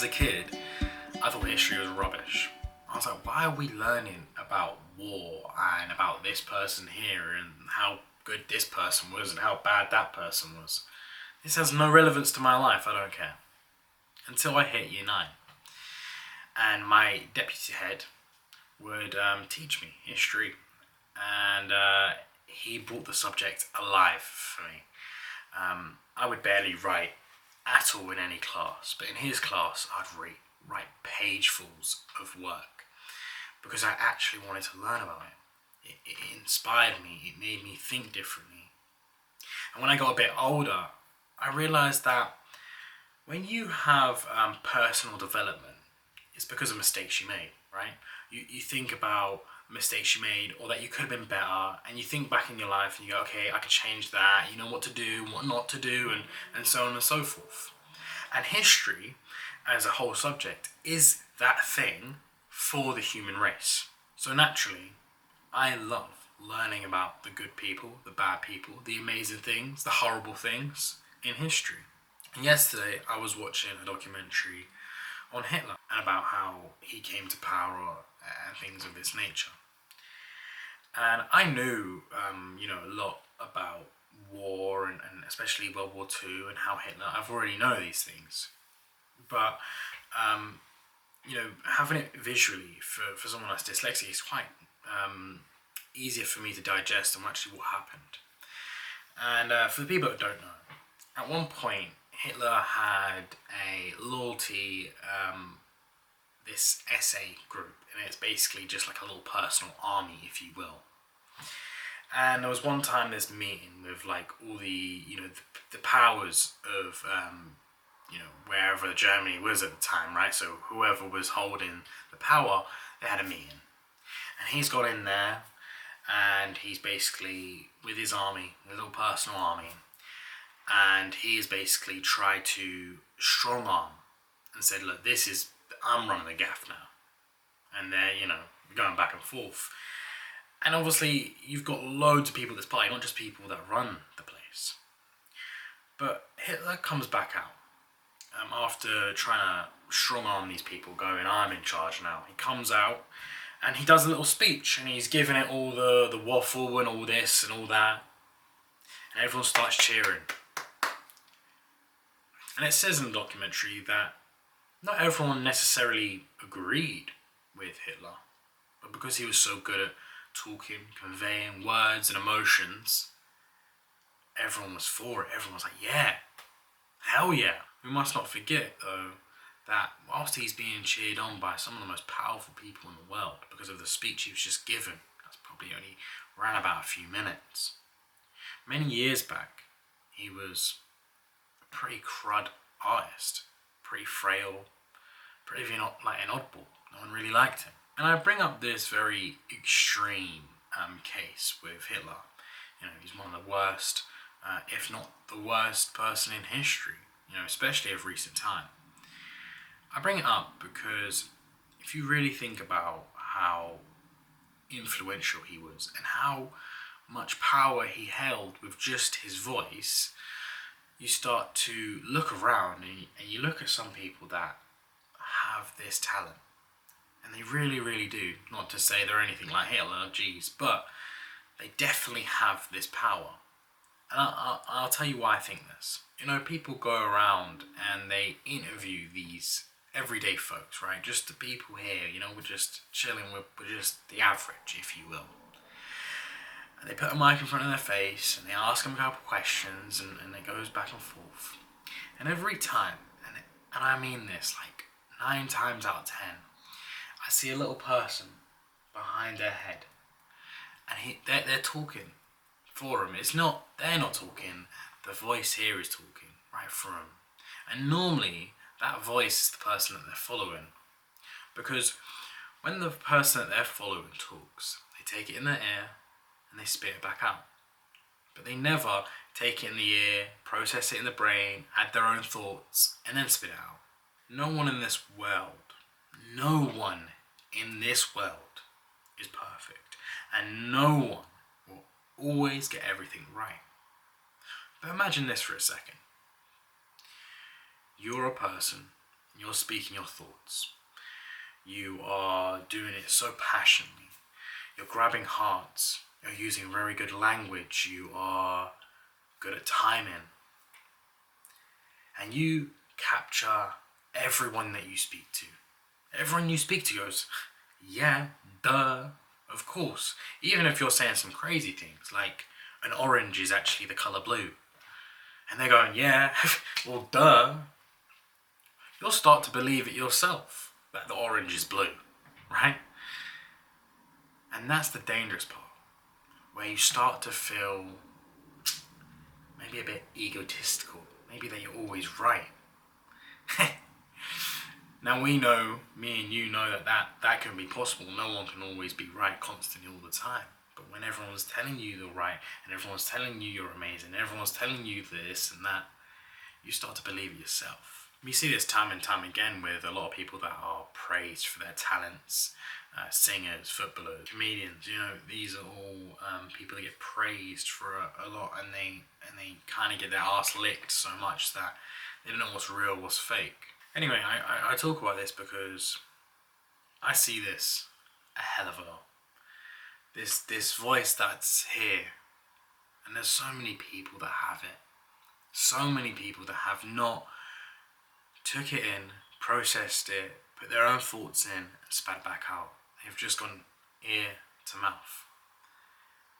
As a kid, I thought history was rubbish. I was like, why are we learning about war and about this person here and how good this person was and how bad that person was? This has no relevance to my life, I don't care. Until I hit year 9. And my deputy head would teach me history. And he brought the subject alive for me. I would barely write at all in any class, but in his class I'd write pagefuls of work because I actually wanted to learn about it. It inspired me, it made me think differently. And when I got a bit older, I realised that when you have personal development, it's because of mistakes you made, right? You think about mistakes you made or that you could have been better, and you think back in your life and you go, okay, I could change that, you know what to do, what not to do, and so on and so forth. And history, as a whole subject, is that thing for the human race. So naturally, I love learning about the good people, the bad people, the amazing things, the horrible things in history. And yesterday, I was watching a documentary on Hitler and about how he came to power and things of this nature. And I knew, a lot about war and especially World War II and how Hitler. I've already know these things, but having it visually for someone that's dyslexic is quite easier for me to digest and actually what happened. And for the people that don't know, at one point Hitler had a loyalty, this SA group, and it's basically just like a little personal army, if you will. And there was one time this meeting with like all the the powers of wherever Germany was at the time, right? So whoever was holding the power, they had a meeting, and he's got in there, and he's basically with his army, his little personal army, and he's basically tried to strong arm and said, look, I'm running the gaff now, and they're going back and forth. And obviously, you've got loads of people at this party, not just people that run the place. But Hitler comes back out after trying to strong arm these people, going, I'm in charge now. He comes out and he does a little speech, and he's giving it all the waffle and all this and all that. And everyone starts cheering. And it says in the documentary that not everyone necessarily agreed with Hitler, but because he was so good at talking, conveying words and emotions, everyone was for it. Everyone was like, yeah, hell yeah. We must not forget, though, that whilst he's being cheered on by some of the most powerful people in the world because of the speech he was just given, that's probably only ran about a few minutes. Many years back, he was a pretty crud artist, pretty frail, pretty not like an oddball. No one really liked him. And I bring up this very extreme case with Hitler. He's one of the worst, if not the worst person in history, especially of recent time. I bring it up because if you really think about how influential he was and how much power he held with just his voice, you start to look around and you look at some people that have this talent. And they really, really do. Not to say they're anything like Hitler, geez, but they definitely have this power. And I'll tell you why I think this. People go around and they interview these everyday folks, right? Just the people here, we're just chilling, we're just the average, if you will. And they put a mic in front of their face and they ask them a couple questions and it goes back and forth. And every time, and I mean this like 9 times out of 10, I see a little person behind their head, and they're talking for them. They're not talking. The voice here is talking right for them, and normally that voice is the person that they're following, because when the person that they're following talks, they take it in their ear and they spit it back out. But they never take it in the ear, process it in the brain, add their own thoughts, and then spit it out. No one in this world is perfect, and no one will always get everything right. But imagine this for a second. You're a person You're speaking your thoughts. You are doing it so passionately. You're grabbing hearts. You're using very good language. You are good at timing. And you capture everyone that you speak to. Everyone you speak to goes, yeah, duh, of course. Even if you're saying some crazy things, like an orange is actually the colour blue. And they're going, yeah, well, duh. You'll start to believe it yourself, that the orange is blue, right? And that's the dangerous part, where you start to feel maybe a bit egotistical, maybe that you're always right. Now we know, me and you know that can be possible. No one can always be right constantly all the time. But when everyone's telling you you're right, and everyone's telling you you're amazing, and everyone's telling you this and that, you start to believe it yourself. We see this time and time again with a lot of people that are praised for their talents. Singers, footballers, comedians, these are all people that get praised for a lot, and they kind of get their ass licked so much that they don't know what's real, what's fake. Anyway, I talk about this because I see this a hell of a lot. This voice that's here, and there's so many people that have it. So many people that have not took it in, processed it, put their own thoughts in, and spat it back out. They've just gone ear to mouth.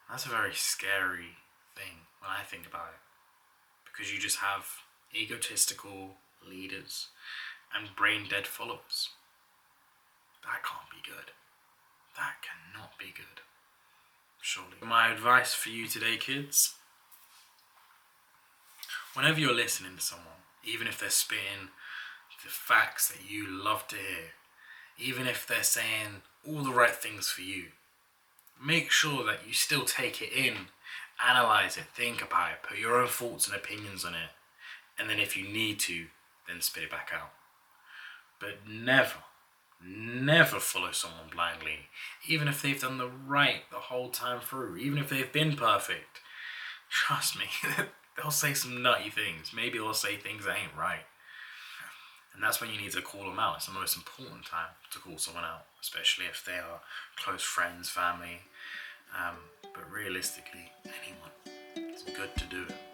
That's a very scary thing when I think about it, because you just have egotistical leaders and brain dead followers. That can't be good. That cannot be good. Surely. My advice for you today, kids, whenever you're listening to someone, even if they're spitting the facts that you love to hear, even if they're saying all the right things for you, make sure that you still take it in, analyze it, think about it, put your own thoughts and opinions on it, and then if you need to, then spit it back out. But never follow someone blindly, even if they've done the right the whole time through, even if they've been perfect. Trust me, they'll say some nutty things. Maybe they'll say things that ain't right. And that's when you need to call them out. It's the most important time to call someone out, especially if they are close friends, family. But realistically, anyone, it's good to do it.